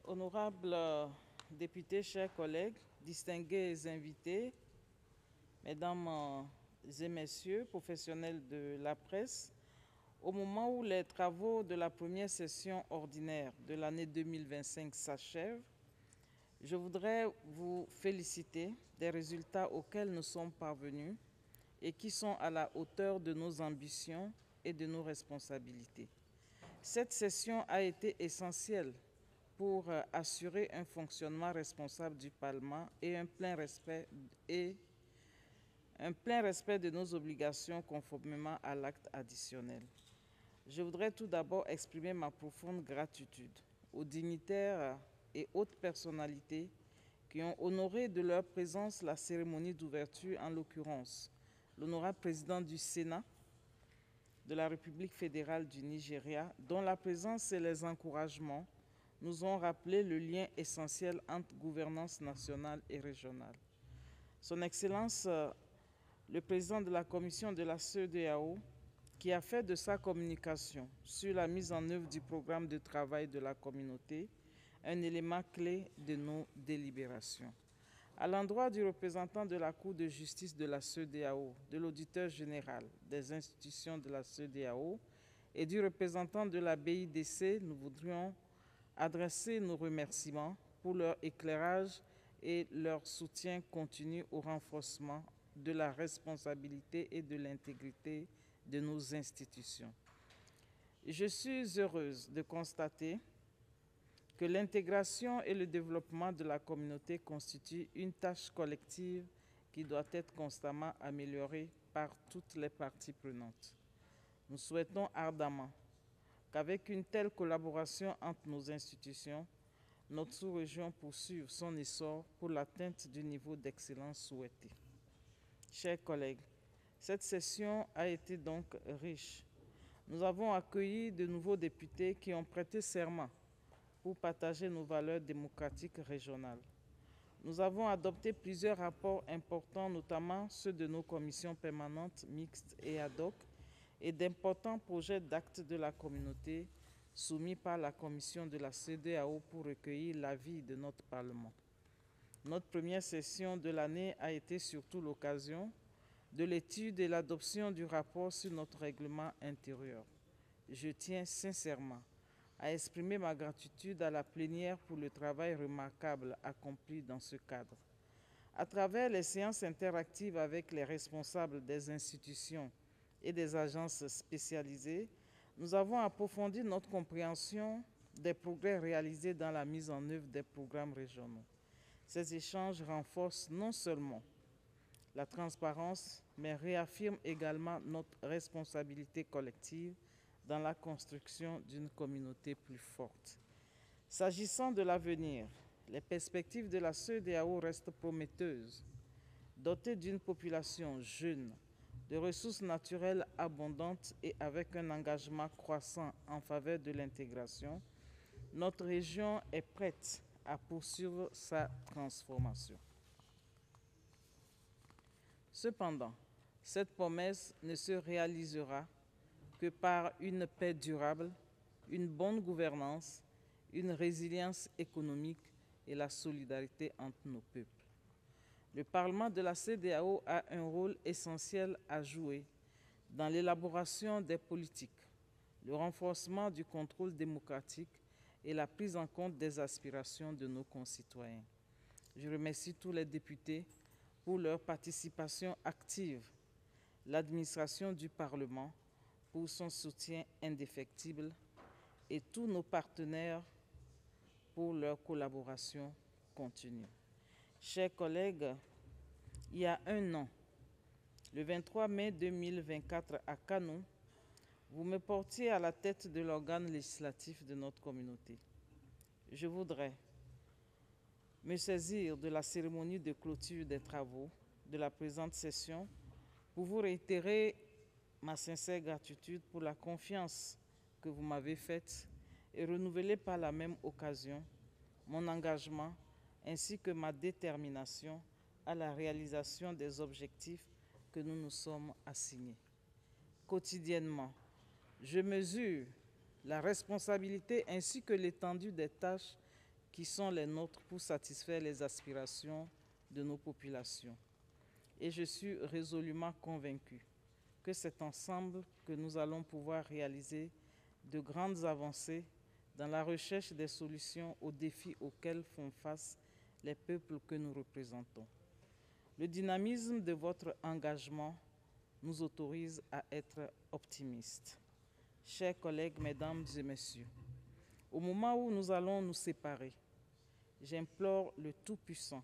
Honorables députés, chers collègues, distingués invités, mesdames et messieurs, professionnels de la presse, au moment où les travaux de la première session ordinaire de l'année 2025 s'achèvent, je voudrais vous féliciter des résultats auxquels nous sommes parvenus et qui sont à la hauteur de nos ambitions et de nos responsabilités. Cette session a été essentielle pour assurer un fonctionnement responsable du Parlement et un plein respect de nos obligations conformément à l'acte additionnel. Je voudrais tout d'abord exprimer ma profonde gratitude aux dignitaires et autres personnalités qui ont honoré de leur présence la cérémonie d'ouverture, en l'occurrence l'honorable président du Sénat de la République fédérale du Nigeria, dont la présence et les encouragements nous ont rappelé le lien essentiel entre gouvernance nationale et régionale. Son Excellence, le président de la commission de la CEDEAO, qui a fait de sa communication sur la mise en œuvre du programme de travail de la communauté un élément clé de nos délibérations. À l'endroit du représentant de la Cour de justice de la CEDEAO, de l'auditeur général des institutions de la CEDEAO et du représentant de la BIDC, nous voudrions adresser nos remerciements pour leur éclairage et leur soutien continu au renforcement de la responsabilité et de l'intégrité de nos institutions. Je suis heureuse de constater que l'intégration et le développement de la communauté constituent une tâche collective qui doit être constamment améliorée par toutes les parties prenantes. Nous souhaitons ardemment qu'avec une telle collaboration entre nos institutions, notre sous-région poursuive son essor pour l'atteinte du niveau d'excellence souhaité. Chers collègues, cette session a été donc riche. Nous avons accueilli de nouveaux députés qui ont prêté serment pour partager nos valeurs démocratiques régionales. Nous avons adopté plusieurs rapports importants, notamment ceux de nos commissions permanentes, mixtes et ad hoc, et d'importants projets d'actes de la communauté soumis par la commission de la CEDEAO pour recueillir l'avis de notre Parlement. Notre première session de l'année a été surtout l'occasion de l'étude et l'adoption du rapport sur notre règlement intérieur. Je tiens sincèrement à exprimer ma gratitude à la plénière pour le travail remarquable accompli dans ce cadre. À travers les séances interactives avec les responsables des institutions et des agences spécialisées, nous avons approfondi notre compréhension des progrès réalisés dans la mise en œuvre des programmes régionaux. Ces échanges renforcent non seulement la transparence, mais réaffirment également notre responsabilité collective dans la construction d'une communauté plus forte. S'agissant de l'avenir, les perspectives de la CEDEAO restent prometteuses. Dotée d'une population jeune, de ressources naturelles abondantes et avec un engagement croissant en faveur de l'intégration, notre région est prête à poursuivre sa transformation. Cependant, cette promesse ne se réalisera que par une paix durable, une bonne gouvernance, une résilience économique et la solidarité entre nos peuples. Le Parlement de la CEDEAO a un rôle essentiel à jouer dans l'élaboration des politiques, le renforcement du contrôle démocratique et la prise en compte des aspirations de nos concitoyens. Je remercie tous les députés pour leur participation active, l'administration du Parlement pour son soutien indéfectible et tous nos partenaires pour leur collaboration continue. Chers collègues, il y a un an, le 23 mai 2024 à Kano, vous me portiez à la tête de l'organe législatif de notre communauté. Je voudrais me saisir de la cérémonie de clôture des travaux de la présente session pour vous réitérer ma sincère gratitude pour la confiance que vous m'avez faite et renouveler par la même occasion mon engagement ainsi que ma détermination à la réalisation des objectifs que nous nous sommes assignés. Quotidiennement, je mesure la responsabilité ainsi que l'étendue des tâches qui sont les nôtres pour satisfaire les aspirations de nos populations. Et je suis résolument convaincu que c'est ensemble que nous allons pouvoir réaliser de grandes avancées dans la recherche des solutions aux défis auxquels font face les peuples que nous représentons. Le dynamisme de votre engagement nous autorise à être optimistes. Chers collègues, mesdames et messieurs, au moment où nous allons nous séparer, j'implore le Tout-Puissant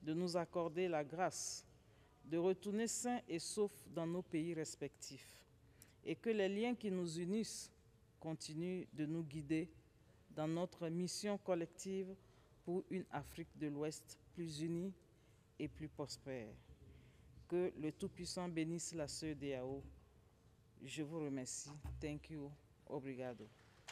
de nous accorder la grâce de retourner sains et saufs dans nos pays respectifs et que les liens qui nous unissent continuent de nous guider dans notre mission collective pour une Afrique de l'Ouest plus unie et plus prospère. Que le Tout-Puissant bénisse la CEDEAO. Je vous remercie. Thank you. Obrigado.